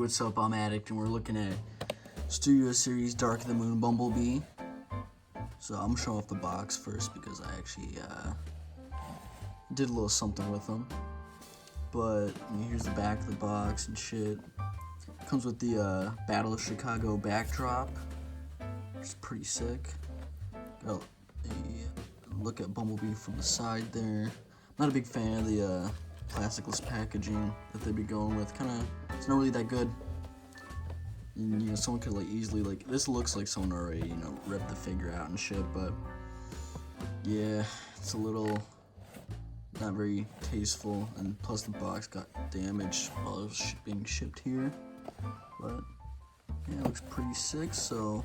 what's up? I'm Addict, and we're looking at Studio Series Dark of the Moon Bumblebee. So I'm gonna show off the box first because I actually did a little something with them. But here's the back of the box and shit. Comes with the Battle of Chicago backdrop, which is pretty sick. Got a look at Bumblebee from the side there. I'm not a big fan of the plasticless packaging that they'd be going with. It's not really that good. And, someone could easily this looks like someone already ripped the figure out and shit, but yeah, it's a little not very tasteful, and plus the box got damaged while it was being shipped here. But yeah, it looks pretty sick. So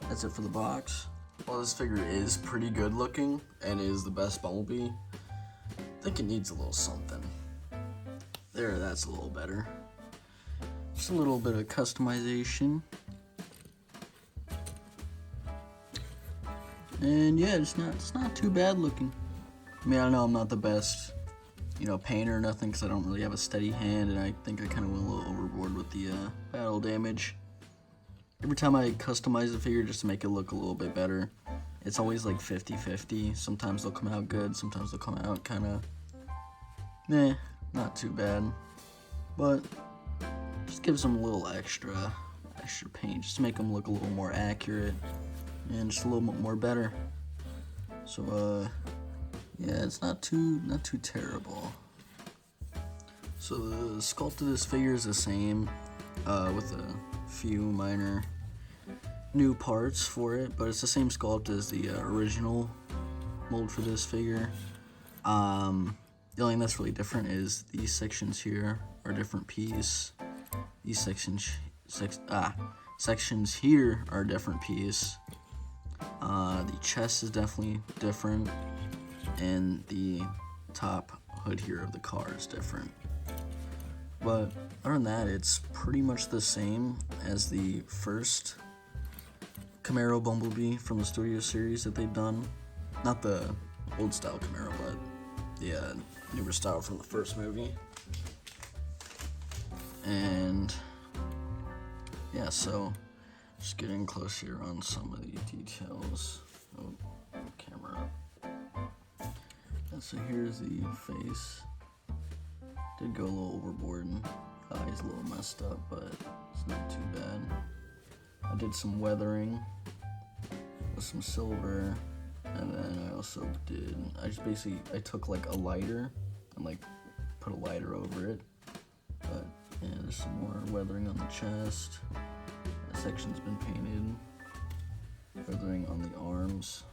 that's it for the box. While this figure is pretty good looking and is the best Bumblebee, I think it needs a little something. There, that's a little better. Just a little bit of customization. And yeah, it's not too bad looking. I mean, I know I'm not the best, painter or nothing, because I don't really have a steady hand, and I think I kind of went a little overboard with the battle damage. Every time I customize the figure just to make it look a little bit better, it's always like 50-50. Sometimes they'll come out good, sometimes they'll come out kind of not too bad. But just gives them a little extra paint, just to make them look a little more accurate and just a little bit more better. So yeah, it's not too terrible. So the sculpt of this figure is the same, with a few minor new parts for it, but it's the same sculpt as the original mold for this figure. The only thing that's really different is these sections here are a different piece. These sections here are a different piece. The chest is definitely different, and the top hood here of the car is different. But other than that, it's pretty much the same as the first Camaro Bumblebee from the Studio Series that they've done. Not the old style Camaro, but the newer style from the first movie. And yeah, so just getting close here on some of the details. Oh, camera up. And so here's the face. Did go a little overboard, and eye's a little messed up, but it's not too bad. I did some weathering with some silver, and then I also I took a lighter and put a lighter over it. But yeah, there's some more weathering on the chest. That section's been painted. Weathering on the arms.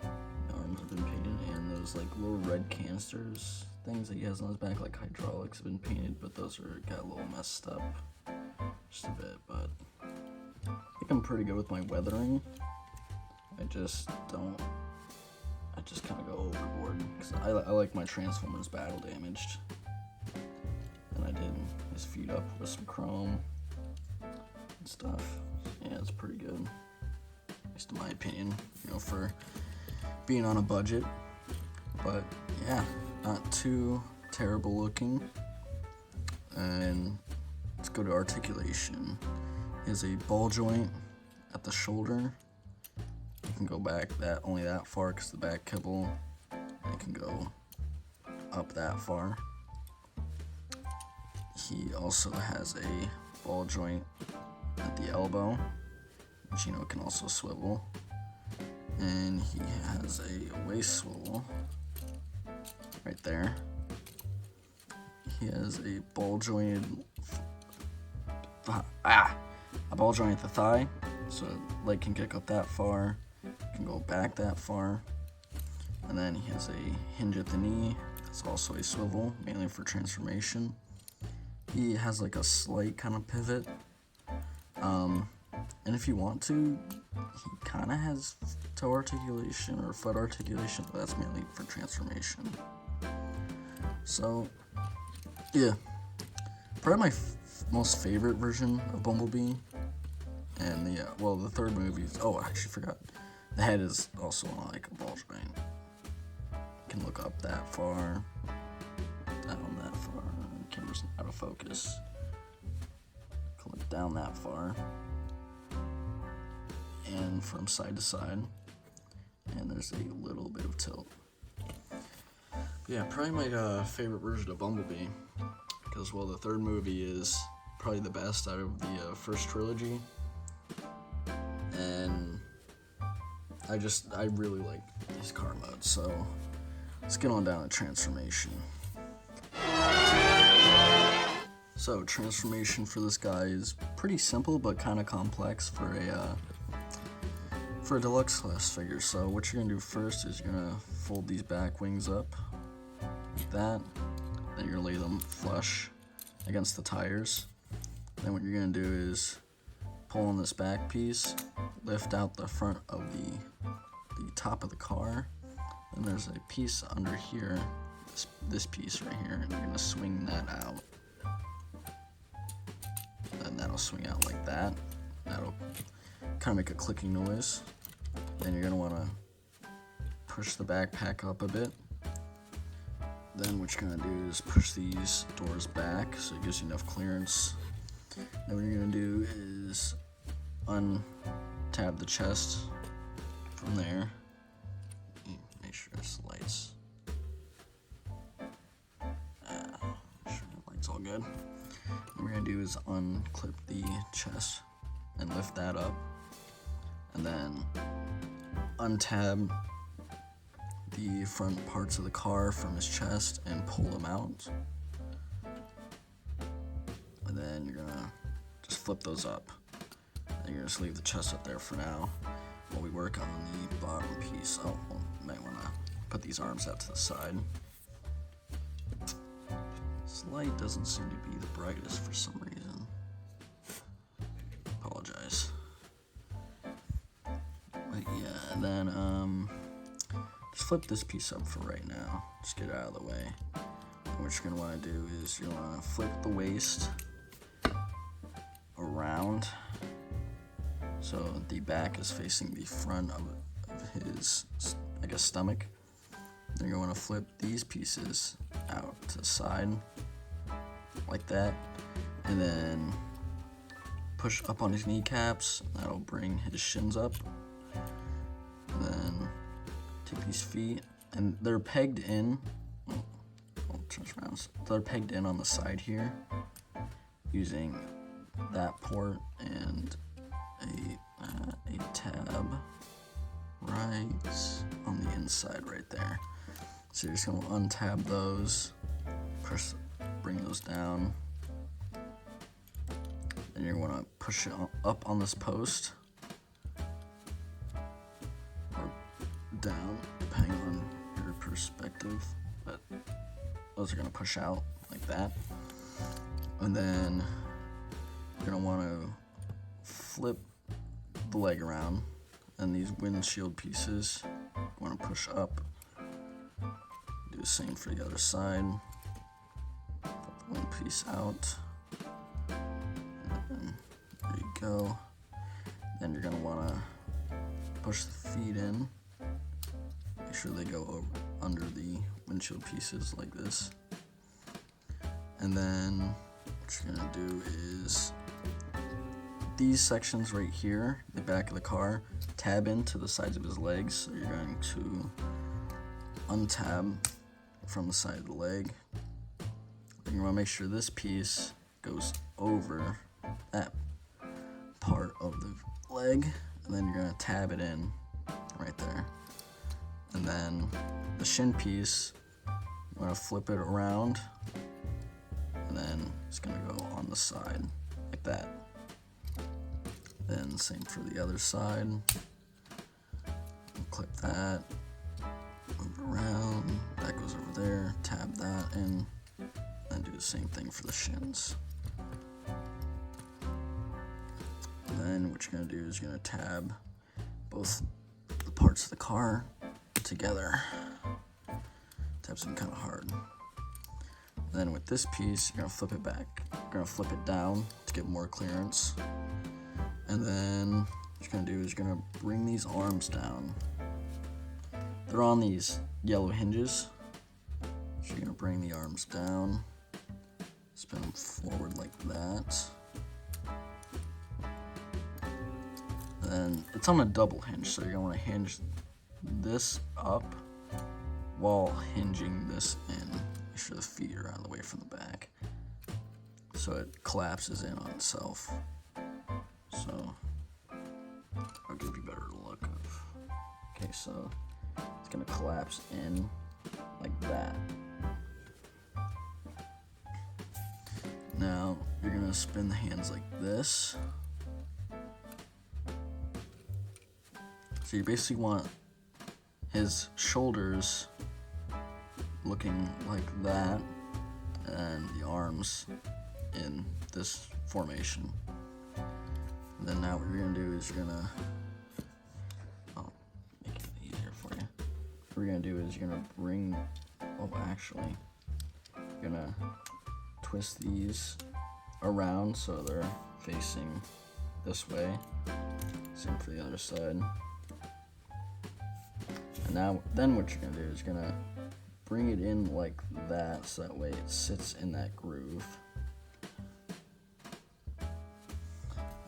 The arms have been painted, and those little red canisters things that he has on his back, like hydraulics, have been painted, but those got a little messed up just a bit. But I think I'm pretty good with my weathering. I just kind of go overboard, because I like my Transformers battle damaged. And I did his feet up with some chrome and stuff. Yeah, it's pretty good, at least in my opinion, for being on a budget. But yeah, not too terrible looking. And let's go to articulation. He has a ball joint at the shoulder. You can go back only that far because the back kibble. And it can go up that far. He also has a ball joint at the elbow, which can also swivel. And he has a waist swivel right there. He has a ball jointed a ball joint at the thigh, so leg can kick up that far, can go back that far. And then he has a hinge at the knee. That's also a swivel, mainly for transformation. He has a slight kind of pivot, and if you want to, he kind of has toe articulation or foot articulation, but that's mainly for transformation. So yeah, probably my most favorite version of Bumblebee, and the third movie is, I actually forgot, the head is also on a ball joint. You can look up that far, down that far. Camera's out of focus. down that far, and from side to side, and there's a little bit of tilt. Yeah, probably my favorite version of Bumblebee, because, well, the third movie is probably the best out of the first trilogy, and I really like these car modes. So let's get on down to transformation. So transformation for this guy is pretty simple but kind of complex for a deluxe class figure. So what you're gonna do first is you're gonna fold these back wings up like that. Then you're gonna lay them flush against the tires. Then what you're gonna do is pull on this back piece, lift out the front of the top of the car. Then there's a piece under here, this piece right here, and you're gonna swing that out. Then that'll swing out like that. That'll kind of make a clicking noise. Then you're gonna wanna push the backpack up a bit. Then what you're gonna do is push these doors back so it gives you enough clearance. Then what you're gonna do is untab the chest from there. Make sure this lights. Make sure the light's all good. What we're gonna do is unclip the chest and lift that up, and then untab the front parts of the car from his chest and pull them out. And then you're gonna just flip those up. And you're gonna just leave the chest up there for now while we work on the bottom piece. Oh, well, you might wanna put these arms out to the side. This light doesn't seem to be the brightest for some reason. Apologize. But yeah, and then just flip this piece up for right now. Just get it out of the way. And what you're gonna wanna do is you're gonna flip the waist around so the back is facing the front of his, I guess, stomach. Then you're gonna flip these pieces out to the side like that, and then push up on his kneecaps. That'll bring his shins up. And then take these feet, and they're pegged in. They're pegged in on the side here using that port and a tab right on the inside right there. So you're just gonna untab those, bring those down, and you're gonna push it up on this post or down, depending on your perspective, but those are gonna push out like that. And then you're gonna wanna flip the leg around, and these windshield pieces you wanna push up. Do the same for the other side. Flip one piece out. And there you go. Then you're gonna wanna push the feet in. Make sure they go over under the windshield pieces like this. And then what you're gonna do is these sections right here, the back of the car, tab into the sides of his legs. So you're going to untab from the side of the leg. Then you want to make sure this piece goes over that part of the leg, and then you're going to tab it in right there. And then the shin piece, you want to flip it around, and then it's going to go on the side like that. Then same for the other side. Clip that, move it around, that goes over there, tab that in, and do the same thing for the shins. And then what you're gonna do is you're gonna tab both the parts of the car together. Tabs them kind of hard. And then with this piece, you're gonna flip it back. You're gonna flip it down to get more clearance. And then what you're gonna do is you're gonna bring these arms down. They're on these yellow hinges. So you're gonna bring the arms down, spin them forward like that. then it's on a double hinge, so you're gonna want to hinge this up while hinging this in. Make sure the feet are out of the way from the back, so it collapses in on itself. So I'll give you a better look of. Okay, so it's gonna collapse in like that. Now you're gonna spin the hands like this. So you basically want his shoulders looking like that, and the arms in this formation. And then now what you're gonna do is you're gonna, I'll make it easier for you. What you're gonna do is you're gonna bring, actually, you're gonna twist these around so they're facing this way. Same for the other side. And now, then what you're gonna do is you're gonna bring it in like that, so that way it sits in that groove.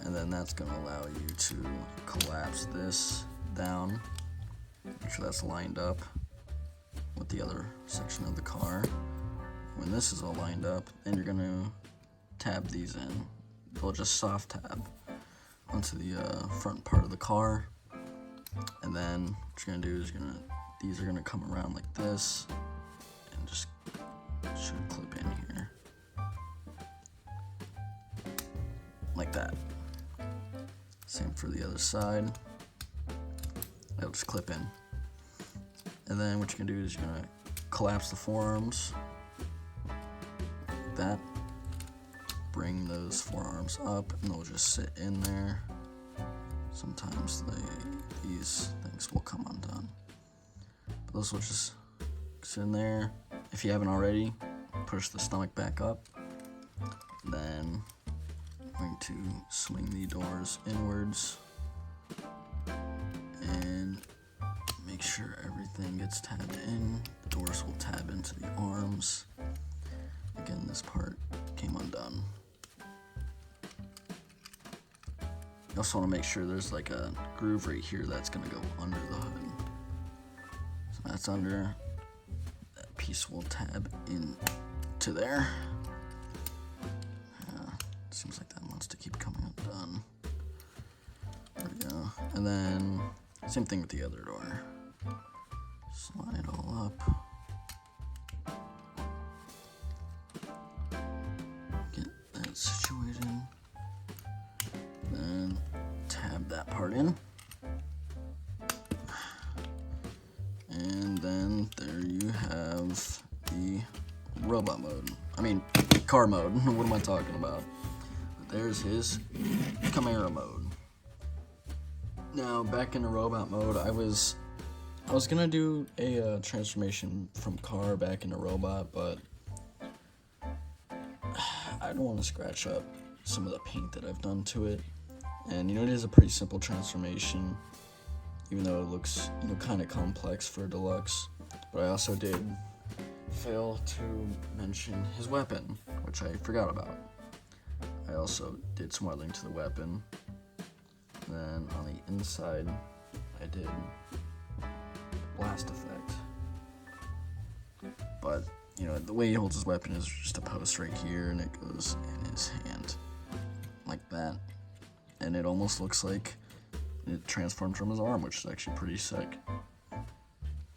And then that's gonna allow you to collapse this down. Make sure that's lined up with the other section of the car. When this is all lined up, then you're gonna tab these in. They'll just soft tab onto the front part of the car. And then what you're gonna do is these are gonna come around like this and just should clip in here. Like that. Same for the other side. That'll just clip in. And then what you're gonna do is you're gonna collapse the forearms like that. Bring those forearms up and they'll just sit in there. Sometimes these things will come undone. But those will just sit in there. If you haven't already, push the stomach back up. Then I'm going to swing the doors inwards and make sure everything gets tabbed in. The doors will tab into the arms. Again, this part came undone. You also want to make sure there's like a groove right here that's going to go under the hood. So that's under. That piece will tab in to there. Seems like that wants to keep coming undone. There we go. And then same thing with the other door. Slide it all up. Get that situated. Then tab that part in. And then there you have the robot mode. I mean, car mode. What am I talking about? There's his Camaro mode. Now back into robot mode, I was gonna do a transformation from car back into robot, but I don't want to scratch up some of the paint that I've done to it. And it is a pretty simple transformation, even though it looks kind of complex for a deluxe. But I also did fail to mention his weapon, which I forgot about. I also did some weathering to the weapon. Then on the inside, I did blast effect. But, the way he holds his weapon is just a post right here, and it goes in his hand. Like that. And it almost looks like it transformed from his arm, which is actually pretty sick.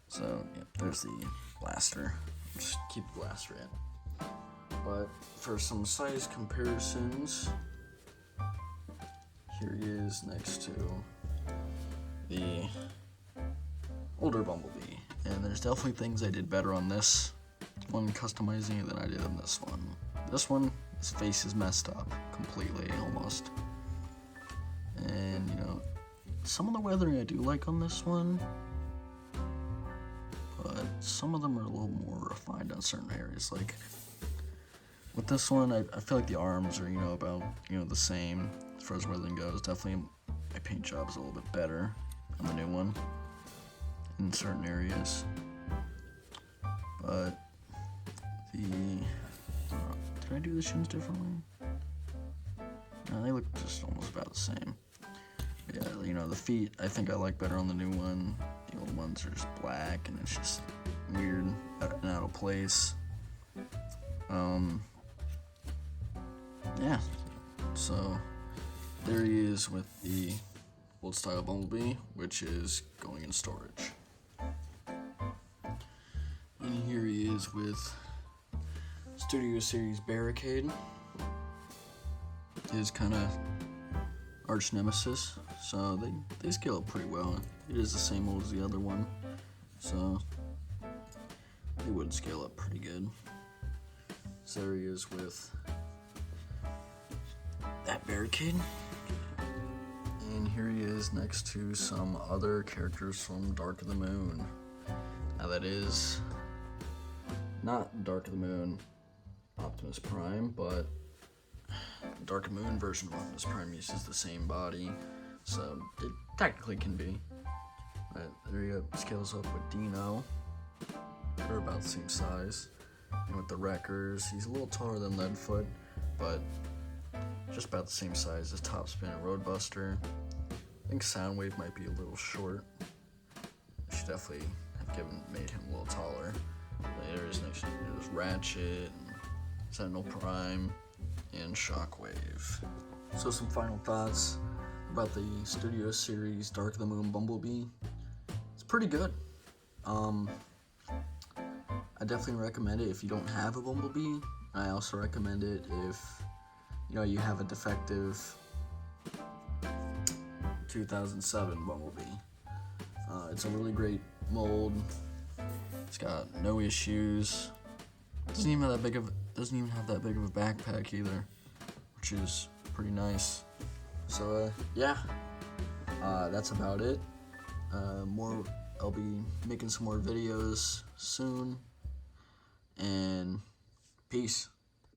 So, yeah, there's the blaster. Just keep the blaster in. But for some size comparisons, here he is next to the older Bumblebee. And there's definitely things I did better on this one customizing it than I did on this one. This one, his face is messed up completely, almost. And, some of the weathering I do like on this one, but some of them are a little more refined on certain areas. Like, with this one, I feel like the arms are, about, the same as far as weathering goes. Definitely my paint job is a little bit better on the new one in certain areas. But did I do the shins differently? No, they look just almost about the same. Yeah, you know, the feet I think I like better on the new one. The old ones are just black and it's just weird and out of place. Yeah, so there he is with the old style Bumblebee, which is going in storage. And here he is with Studio Series Barricade, his kind of arch nemesis. So they scale up pretty well. It is the same old as the other one, so they would scale up pretty good. So there he is with that Barricade. And here he is next to some other characters from Dark of the Moon. Now that is not Dark of the Moon Optimus Prime, but Dark of the Moon version of Optimus Prime uses the same body, so it technically can be. But there you go, scales up with Dino. They're about the same size. And with the Wreckers, he's a little taller than Leadfoot, but just about the same size as Topspin and Roadbuster. I think Soundwave might be a little short. I should definitely have made him a little taller. Later is next to there's Ratchet, and Sentinel Prime, and Shockwave. So some final thoughts about the Studio Series Dark of the Moon Bumblebee. It's pretty good. I definitely recommend it if you don't have a Bumblebee. I also recommend it if you have a defective 2007 Bumblebee. It's a really great mold. It's got no issues. Doesn't even have that big of a backpack either, which is pretty nice. So yeah, that's about it. I'll be making some more videos soon, and peace.